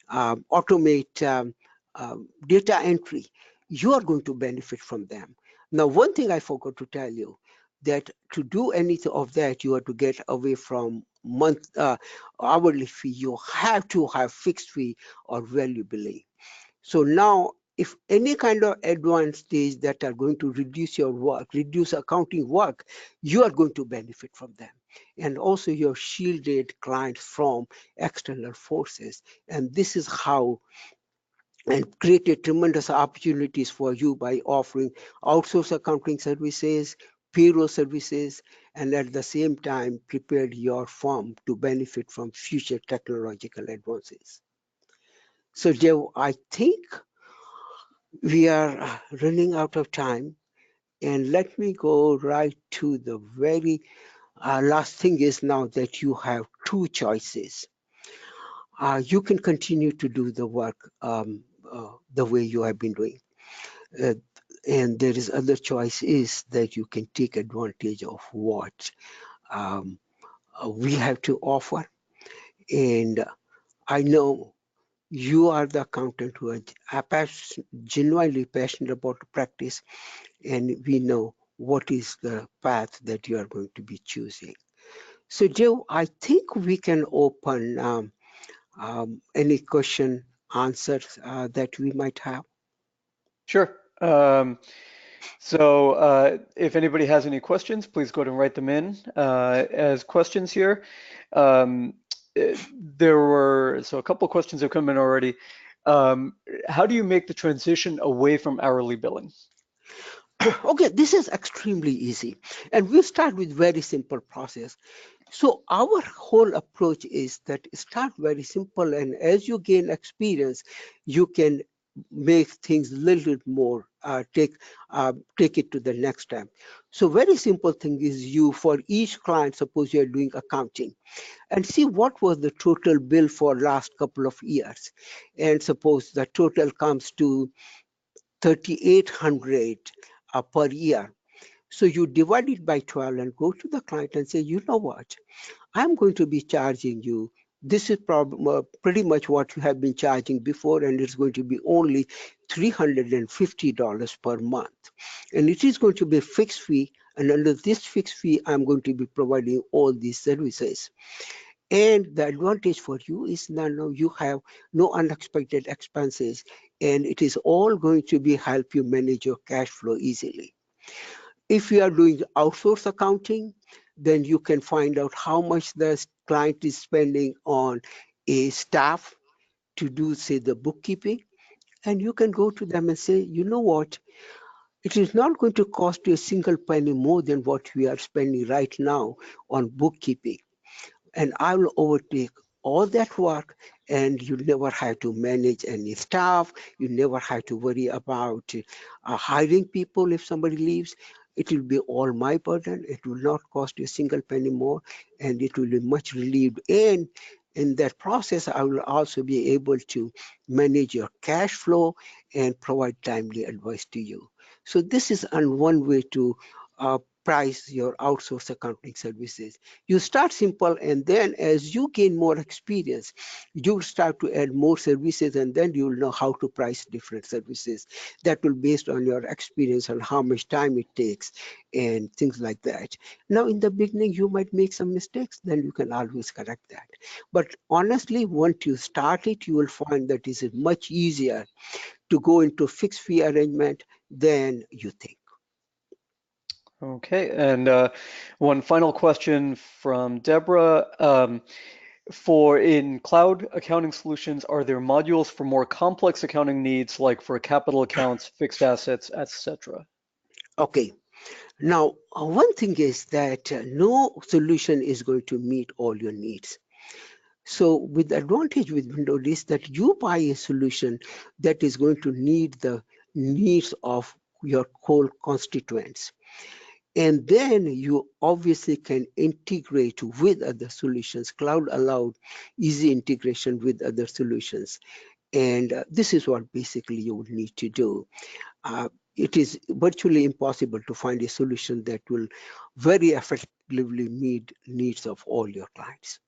automate data entry, you are going to benefit from them. Now, one thing I forgot to tell you, that to do anything of that, you have to get away from hourly fee. You have to have fixed fee or value billing. So now, if any kind of advantage that are going to reduce your work, reduce accounting work, you are going to benefit from them. And also you're shielded clients from external forces. And this is how, and created tremendous opportunities for you by offering outsource accounting services, payroll services, and at the same time prepare your firm to benefit from future technological advances. So Joe, I think we are running out of time, and let me go right to the very last thing is now that you have two choices. You can continue to do the work the way you have been doing. Uh, and there is other choice is that you can take advantage of what we have to offer. And I know you are the accountant who are genuinely passionate about practice, and we know what is the path that you are going to be choosing. So Joe, I think we can open any question, answers that we might have. Sure. If anybody has any questions, please go ahead and write them in as questions here. Um, there were a couple of questions have come in already. How do you make the transition away from hourly billing? Okay, this is extremely easy. And we'll start with very simple process. So our whole approach is that start very simple, and as you gain experience, you can make things a little bit more, take it to the next step. So very simple thing is you, for each client, suppose you're doing accounting, and see what was the total bill for last couple of years. And suppose the total comes to 3,800 per year. So you divide it by 12 and go to the client and say, you know what? I'm going to be charging you. This is pretty much what you have been charging before, and it's going to be only $350 per month. And it is going to be a fixed fee. And under this fixed fee, I'm going to be providing all these services. And the advantage for you is now you have no unexpected expenses, and it is all going to be help you manage your cash flow easily. If you are doing outsource accounting, then you can find out how much the client is spending on a staff to do, say, the bookkeeping. And you can go to them and say, you know what? It is not going to cost you a single penny more than what we are spending right now on bookkeeping. And I will overtake all that work, and you never have to manage any staff. You never have to worry about hiring people if somebody leaves. It will be all my burden. It will not cost you a single penny more, and it will be much relieved. And in that process, I will also be able to manage your cash flow and provide timely advice to you. So this is one way to price your outsource accounting services. You start simple, and then as you gain more experience, you'll start to add more services, and then you'll know how to price different services. That will be based on your experience and how much time it takes and things like that. Now, in the beginning, you might make some mistakes, then you can always correct that. But honestly, once you start it, you will find that it is much easier to go into fixed fee arrangement than you think. Okay, and one final question from Deborah. For in cloud accounting solutions, are there modules for more complex accounting needs, like for capital accounts, fixed assets, etc.? Okay. Now, one thing is that no solution is going to meet all your needs. So with the advantage with Windows is that you buy a solution that is going to need the needs of your whole constituents. And then you obviously can integrate with other solutions. Cloud allowed easy integration with other solutions. And this is what basically you would need to do. It is virtually impossible to find a solution that will very effectively meet needs of all your clients.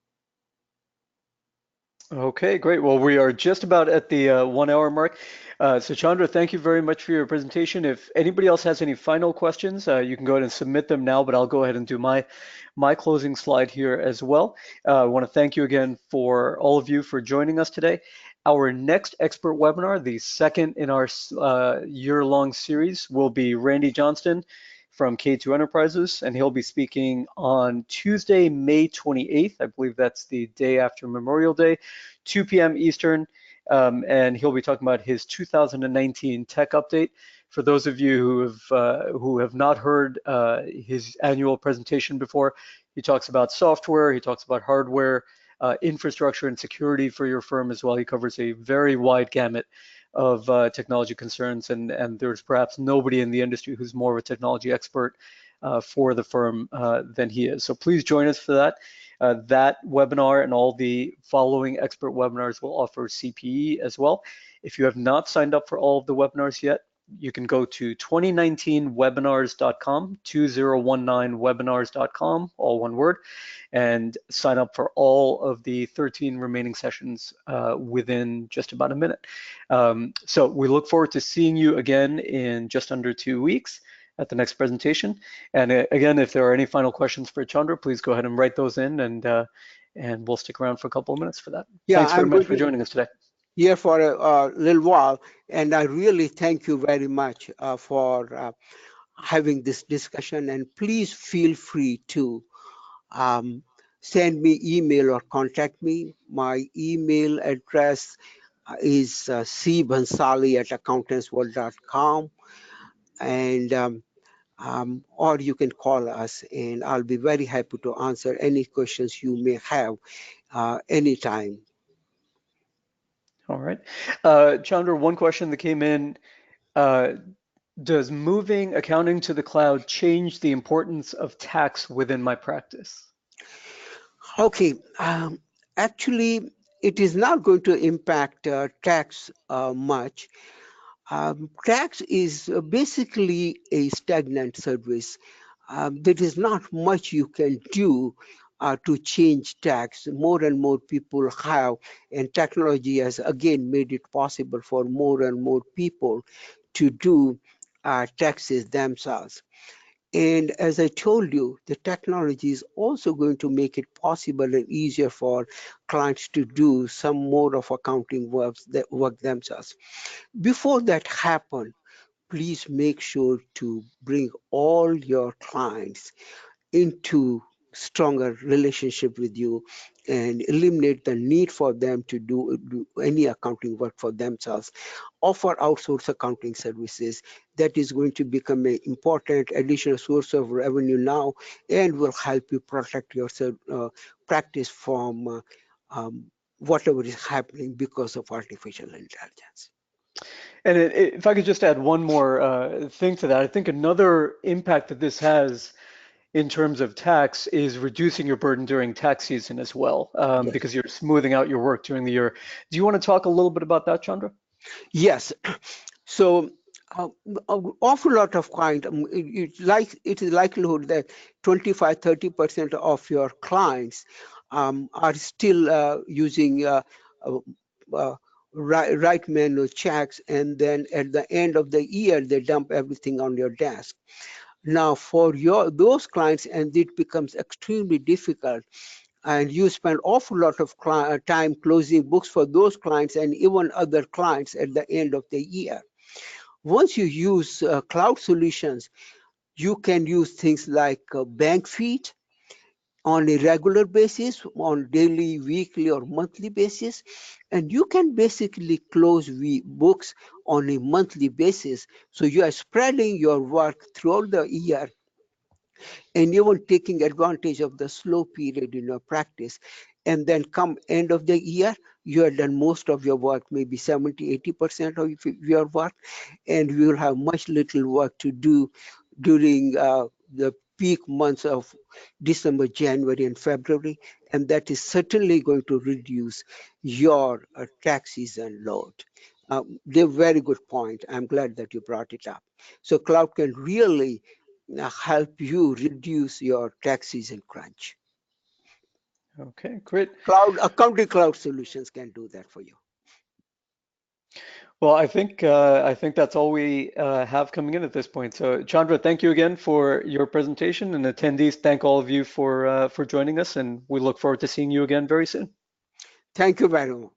Okay, great. Well, we are just about at the 1 hour mark. So Chandra, thank you very much for your presentation. If anybody else has any final questions, you can go ahead and submit them now, but I'll go ahead and do my closing slide here as well. I want to thank you again for all of you for joining us today. Our next expert webinar, the second in our year-long series, will be Randy Johnston from K2 Enterprises, and he'll be speaking on Tuesday, May 28th. I believe that's the day after Memorial Day, 2 p.m. Eastern, and he'll be talking about his 2019 tech update. For those of you who have not heard his annual presentation before, he talks about software, he talks about hardware, infrastructure and security for your firm as well. He covers a very wide gamut of technology concerns, and there's perhaps nobody in the industry who's more of a technology expert for the firm than he is. So please join us for that. That webinar and all the following expert webinars will offer CPE as well. If you have not signed up for all of the webinars yet, you can go to 2019webinars.com, 2019webinars.com, all one word, and sign up for all of the 13 remaining sessions within just about a minute. So we look forward to seeing you again in just under 2 weeks at the next presentation. And again, if there are any final questions for Chandra, please go ahead and write those in, and we'll stick around for a couple of minutes for that. Yeah, Thanks very much for joining us today. Here for a little while, and I really thank you very much for having this discussion, and please feel free to send me email or contact me. My email address is cbhansali@accountantsworld.com, and or you can call us, and I'll be very happy to answer any questions you may have anytime. All right. Chandra, one question that came in, does moving accounting to the cloud change the importance of tax within my practice? Okay, actually, it is not going to impact tax much. Tax is basically a stagnant service. There is not much you can do to change tax. More and more people have, and technology has again made it possible for more and more people to do taxes themselves. And as I told you, the technology is also going to make it possible and easier for clients to do some more of accounting work themselves. Before that happens, please make sure to bring all your clients into stronger relationship with you and eliminate the need for them to do any accounting work for themselves. Offer outsource accounting services. That is going to become an important additional source of revenue now, and will help you protect your practice from whatever is happening because of artificial intelligence. And if I could just add one more thing to that, I think another impact that this has in terms of tax is reducing your burden during tax season as well, Yes. because you're smoothing out your work during the year. Do you want to talk a little bit about that, Chandra? Yes. So an awful lot of clients, it is likelihood that 25–30% of your clients are still using right manual checks, and then at the end of the year they dump everything on your desk. Now for those clients, and it becomes extremely difficult, and you spend awful lot of time closing books for those clients and even other clients at the end of the year. Once you use cloud solutions, you can use things like bank feed on a regular basis, on daily, weekly, or monthly basis, and you can basically close books on a monthly basis. So you are spreading your work throughout the year, and even taking advantage of the slow period in your practice. And then come end of the year, you have done most of your work, maybe 70–80% of your work, and you will have much little work to do during the peak months of December, January, and February, and that is certainly going to reduce your tax season load. They're very good point. I'm glad that you brought it up. So cloud can really help you reduce your tax season crunch. Okay, great. Accounting cloud solutions can do that for you. Well, I think that's all we have coming in at this point. So, Chandra, thank you again for your presentation, and attendees, thank all of you for joining us, and we look forward to seeing you again very soon. Thank you very much.